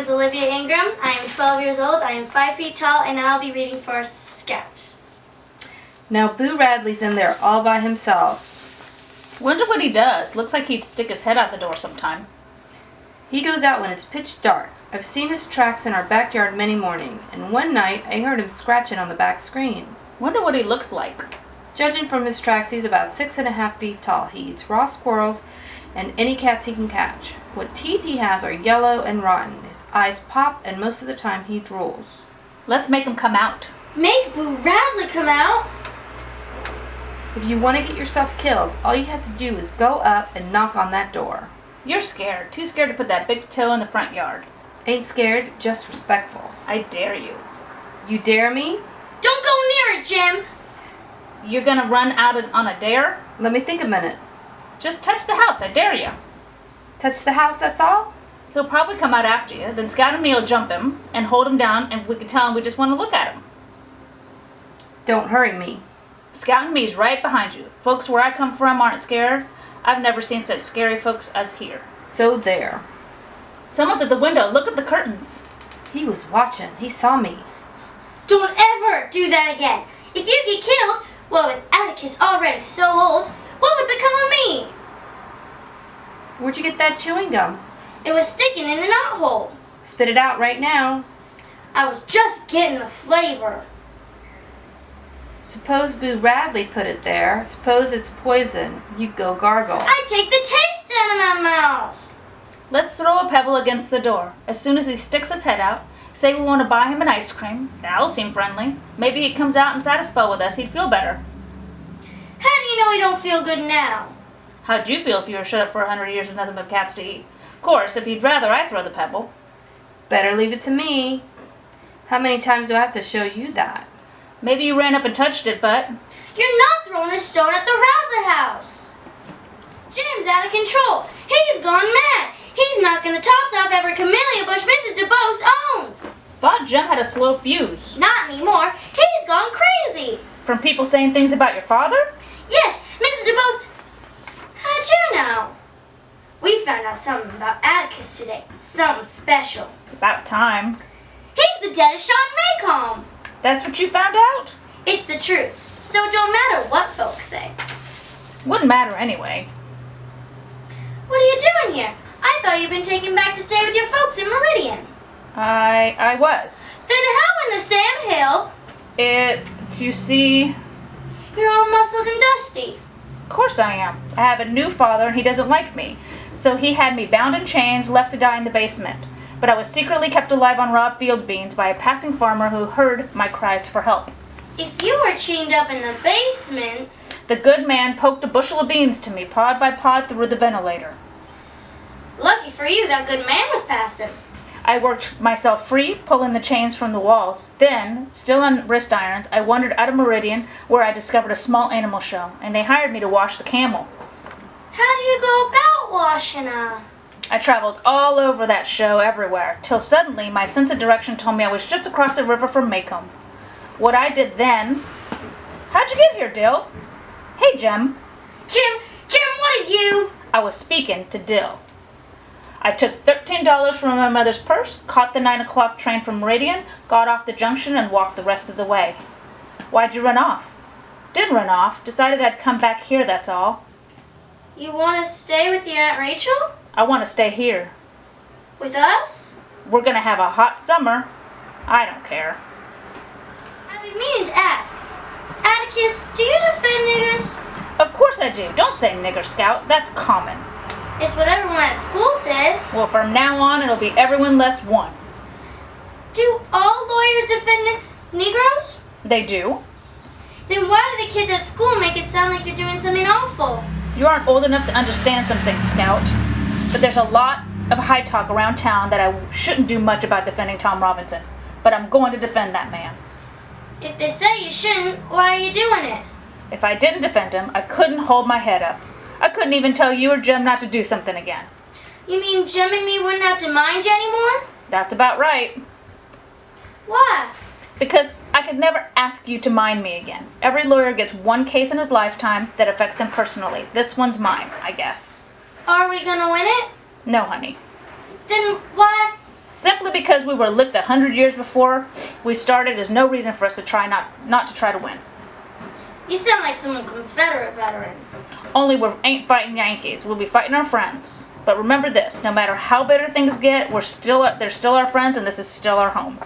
is Olivia Ingram. I am 12 years old. I am 5 feet tall, and I'll be reading for a scout. Now Boo Radley's in there all by himself. Wonder what he does. Looks like he'd stick his head out the door sometime. He goes out when it's pitch dark. I've seen his tracks in our backyard many mornings, and one night I heard him scratching on the back screen. Wonder what he looks like. Judging from his tracks, he's about 6.5 feet tall. He eats raw squirrels and any cats he can catch. What teeth he has are yellow and rotten. His eyes pop, and most of the time he drools. Let's make him come out. Make Boo Radley come out? If you want to get yourself killed, all you have to do is go up and knock on that door. You're scared. Too scared to put that big toe in the front yard. Ain't scared, just respectful. I dare you. You dare me? Don't go near it, Jim! You're gonna run out on a dare? Let me think a minute. Just touch the house, I dare you. Touch the house, that's all? He'll probably come out after you. Then Scout and me will jump him and hold him down, and we can tell him we just want to look at him. Don't hurry me. Scout and me's right behind you. Folks where I come from aren't scared. I've never seen such scary folks as here. So there. Someone's at the window. Look at the curtains. He was watching. He saw me. Don't ever do that again. If you get killed, well, with Atticus already so old, what would become of me? Where'd you get that chewing gum? It was sticking in the knothole. Spit it out right now. I was just getting the flavor. Suppose Boo Radley put it there. Suppose it's poison. You go gargle. I take the taste out of my mouth. Let's throw a pebble against the door. As soon as he sticks his head out, say we want to buy him an ice cream. That'll seem friendly. Maybe he comes out and sat a spell with us. He'd feel better. How do you know he don't feel good now? How'd you feel if you were shut up for 100 years with nothing but cats to eat? Of course, if you'd rather I throw the pebble. Better leave it to me. How many times do I have to show you that? Maybe you ran up and touched it, but... You're not throwing a stone at the Radley house. Jim's out of control. He's gone mad. He's knocking the tops off every camellia bush Mrs. DeBose owns. Thought Jim had a slow fuse. Not anymore. He's gone crazy. From people saying things about your father? Yes, Mrs. DeBose. How'd you know? We found out something about Atticus today. Something special. About time. He's the dead of Sean Maycomb. That's what you found out? It's the truth, so it don't matter what folks say. Wouldn't matter anyway. What are you doing here? I thought you'd been taken back to stay with your folks in Meridian. I was. Then how in the Sam Hill? You see... You're all muscled and dusty. Of course I am. I have a new father and he doesn't like me. So he had me bound in chains, left to die in the basement. But I was secretly kept alive on raw field beans by a passing farmer who heard my cries for help. If you were chained up in the basement... The good man poked a bushel of beans to me, pod by pod, through the ventilator. Lucky for you, that good man was passing. I worked myself free, pulling the chains from the walls. Then, still on wrist irons, I wandered out of Meridian, where I discovered a small animal show, and they hired me to wash the camel. How do you go about washing a... I traveled all over that show, everywhere, till suddenly my sense of direction told me I was just across the river from Maycomb. What I did then... How'd you get here, Dill? Hey, Jim. Jim, what did you... I was speaking to Dill. I took $13 from my mother's purse, caught the 9 o'clock train from Meridian, got off the junction, and walked the rest of the way. Why'd you run off? Didn't run off. Decided I'd come back here, that's all. You want to stay with your Aunt Rachel? I want to stay here. With us? We're going to have a hot summer. I don't care. I've been meaning to ask. Atticus, do you defend niggers? Of course I do. Don't say nigger, Scout. That's common. It's what everyone at school says. Well, from now on, it'll be everyone less one. Do all lawyers defend Negroes? They do. Then why do the kids at school make it sound like you're doing something awful? You aren't old enough to understand some things, Scout. But there's a lot of high talk around town that I shouldn't do much about defending Tom Robinson. But I'm going to defend that man. If they say you shouldn't, why are you doing it? If I didn't defend him, I couldn't hold my head up. I couldn't even tell you or Jim not to do something again. You mean Jim and me wouldn't have to mind you anymore? That's about right. Why? Because I could never ask you to mind me again. Every lawyer gets one case in his lifetime that affects him personally. This one's mine, I guess. Are we gonna win it? No, honey. Then why? Simply because we were licked 100 years before we started is no reason for us to try not to try to win. You sound like some Confederate veteran. Only we ain't fighting Yankees. We'll be fighting our friends. But remember this, no matter how bitter things get, they're still our friends, and this is still our home.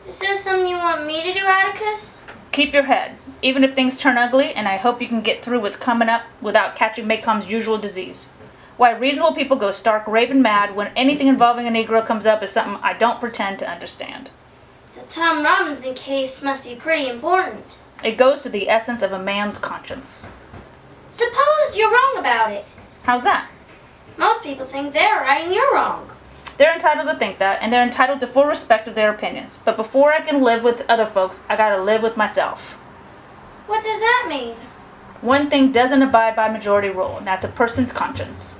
Is there something you want me to do, Atticus? Keep your head, even if things turn ugly, and I hope you can get through what's coming up without catching Maycomb's usual disease. Why reasonable people go stark raving mad when anything involving a Negro comes up is something I don't pretend to understand. The Tom Robinson case must be pretty important. It goes to the essence of a man's conscience. Suppose you're wrong about it. How's that? Most people think they're right and you're wrong. They're entitled to think that, and they're entitled to full respect of their opinions. But before I can live with other folks, I gotta live with myself. What does that mean? One thing doesn't abide by majority rule, and that's a person's conscience.